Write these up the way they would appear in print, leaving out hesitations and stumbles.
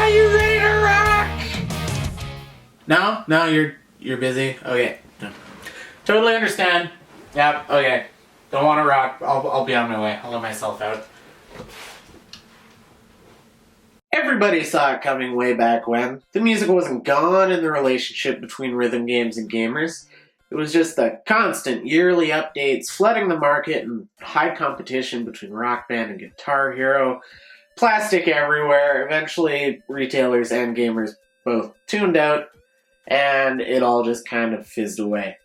Are you ready to rock? No, you're busy. Okay, no. Totally understand. Yep. Okay. Don't want to rock. I'll be on my way. I'll let myself out. Everybody saw it coming way back when. The music wasn't gone in the relationship between rhythm games and gamers. It was just the constant yearly updates flooding the market and high competition between Rock Band and Guitar Hero. Plastic everywhere. Eventually, retailers and gamers both tuned out, and it all just kind of fizzed away.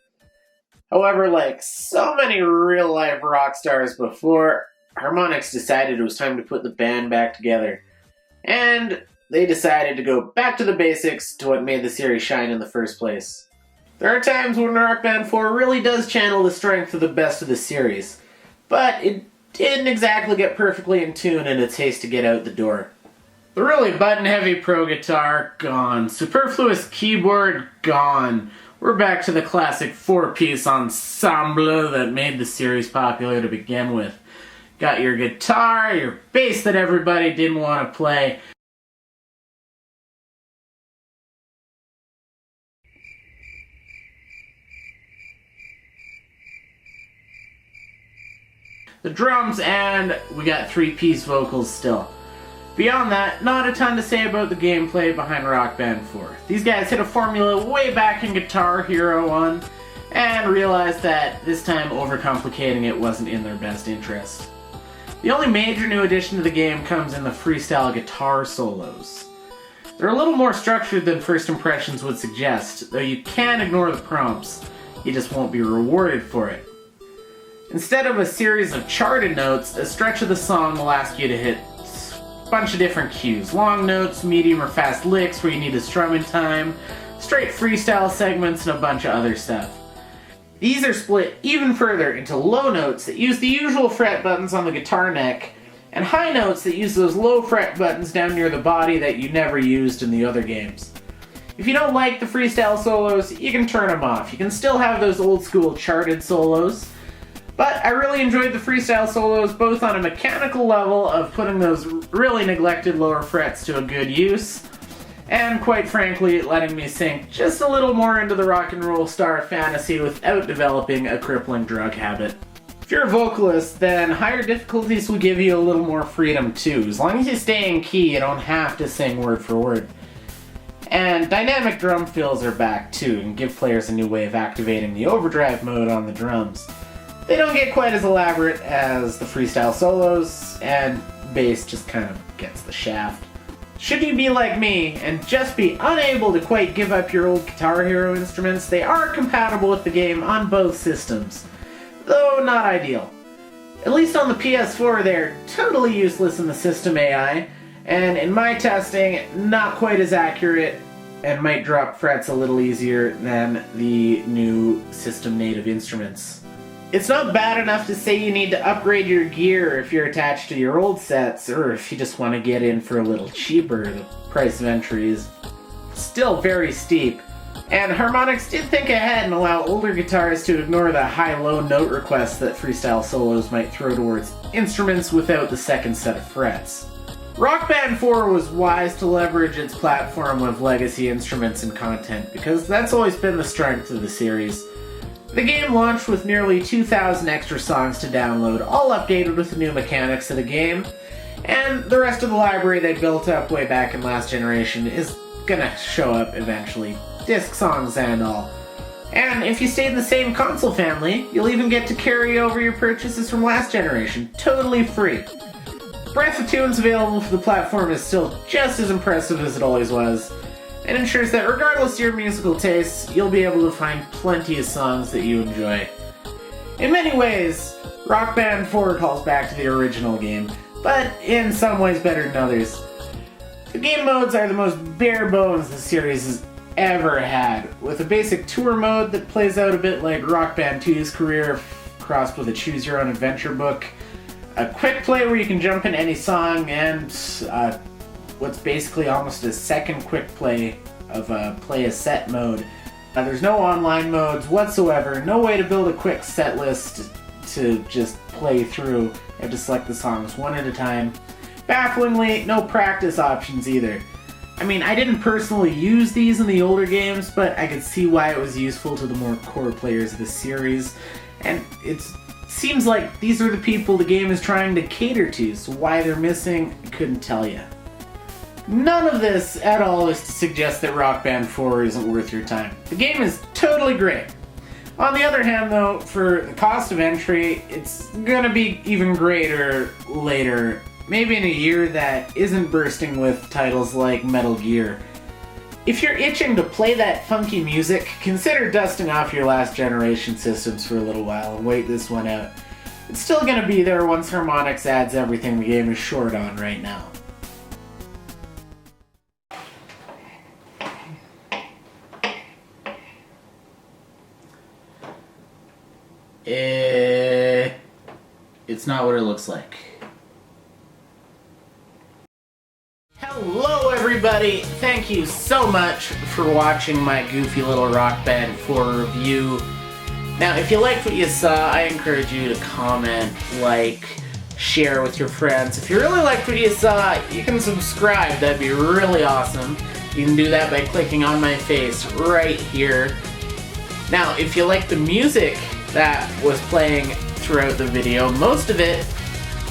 However, like so many real-life rock stars before, Harmonix decided it was time to put the band back together. And they decided to go back to the basics, to what made the series shine in the first place. There are times when Rock Band 4 really does channel the strength of the best of the series, but it didn't exactly get perfectly in tune in its haste to get out the door. The really button-heavy pro guitar, gone. Superfluous keyboard, gone. We're back to the classic four-piece ensemble that made the series popular to begin with. Got your guitar, your bass that everybody didn't want to play. The drums, and we got three-piece vocals still. Beyond that, not a ton to say about the gameplay behind Rock Band 4. These guys hit a formula way back in Guitar Hero 1, and realized that this time overcomplicating it wasn't in their best interest. The only major new addition to the game comes in the freestyle guitar solos. They're a little more structured than first impressions would suggest, though you can ignore the prompts, you just won't be rewarded for it. Instead of a series of charted notes, a stretch of the song will ask you to hit a bunch of different cues. Long notes, medium or fast licks where you need to strum in time, straight freestyle segments, and a bunch of other stuff. These are split even further into low notes that use the usual fret buttons on the guitar neck, and high notes that use those low fret buttons down near the body that you never used in the other games. If you don't like the freestyle solos, you can turn them off. You can still have those old school charted solos, but I really enjoyed the freestyle solos both on a mechanical level of putting those really neglected lower frets to a good use, and quite frankly letting me sink just a little more into the rock and roll star fantasy without developing a crippling drug habit. If you're a vocalist, then higher difficulties will give you a little more freedom too. As long as you stay in key, you don't have to sing word for word. And dynamic drum fills are back too, and give players a new way of activating the overdrive mode on the drums. They don't get quite as elaborate as the freestyle solos, and bass just kind of gets the shaft. Should you be like me and just be unable to quite give up your old Guitar Hero instruments, they are compatible with the game on both systems, though not ideal. At least on the PS4 they're totally useless in the system AI, and in my testing, not quite as accurate and might drop frets a little easier than the new system native instruments. It's not bad enough to say you need to upgrade your gear if you're attached to your old sets, or if you just want to get in for a little cheaper. The price of entry is still very steep. And Harmonix did think ahead and allow older guitars to ignore the high-low note requests that freestyle solos might throw towards instruments without the second set of frets. Rock Band 4 was wise to leverage its platform of legacy instruments and content, because that's always been the strength of the series. The game launched with nearly 2,000 extra songs to download, all updated with the new mechanics of the game, and the rest of the library they built up way back in last generation is gonna show up eventually, disc songs and all. And if you stay in the same console family, you'll even get to carry over your purchases from last generation, totally free. Breadth of tunes available for the platform is still just as impressive as it always was, and ensures that regardless of your musical tastes, you'll be able to find plenty of songs that you enjoy. In many ways, Rock Band 4 calls back to the original game, but in some ways better than others. The game modes are the most bare bones the series has ever had, with a basic tour mode that plays out a bit like Rock Band 2's career, crossed with a choose-your-own-adventure book, a quick play where you can jump in any song, and what's basically almost a second quick play of a play a set mode. There's no online modes whatsoever, no way to build a quick set list to just play through. You have to select the songs one at a time. Bafflingly, no practice options either. I mean, I didn't personally use these in the older games, but I could see why it was useful to the more core players of the series. And it seems like these are the people the game is trying to cater to, so why they're missing, I couldn't tell you. None of this at all is to suggest that Rock Band 4 isn't worth your time. The game is totally great. On the other hand though, for the cost of entry, it's gonna be even greater later. Maybe in a year that isn't bursting with titles like Metal Gear. If you're itching to play that funky music, consider dusting off your last generation systems for a little while and wait this one out. It's still gonna be there once Harmonix adds everything the game is short on right now. It's not what it looks like. Hello everybody! Thank you so much for watching my goofy little Rock Band 4 review. Now if you liked what you saw, I encourage you to comment, like, share with your friends. If you really liked what you saw, you can subscribe, that'd be really awesome. You can do that by clicking on my face right here. Now if you like the music that was playing throughout the video, most of it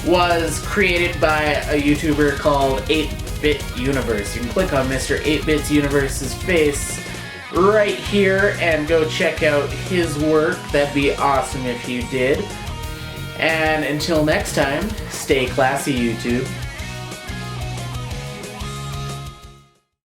was created by a YouTuber called 8-Bit Universe. You can click on Mr. 8-Bit Universe's face right here and go check out his work. That'd be awesome if you did. And until next time, stay classy, YouTube.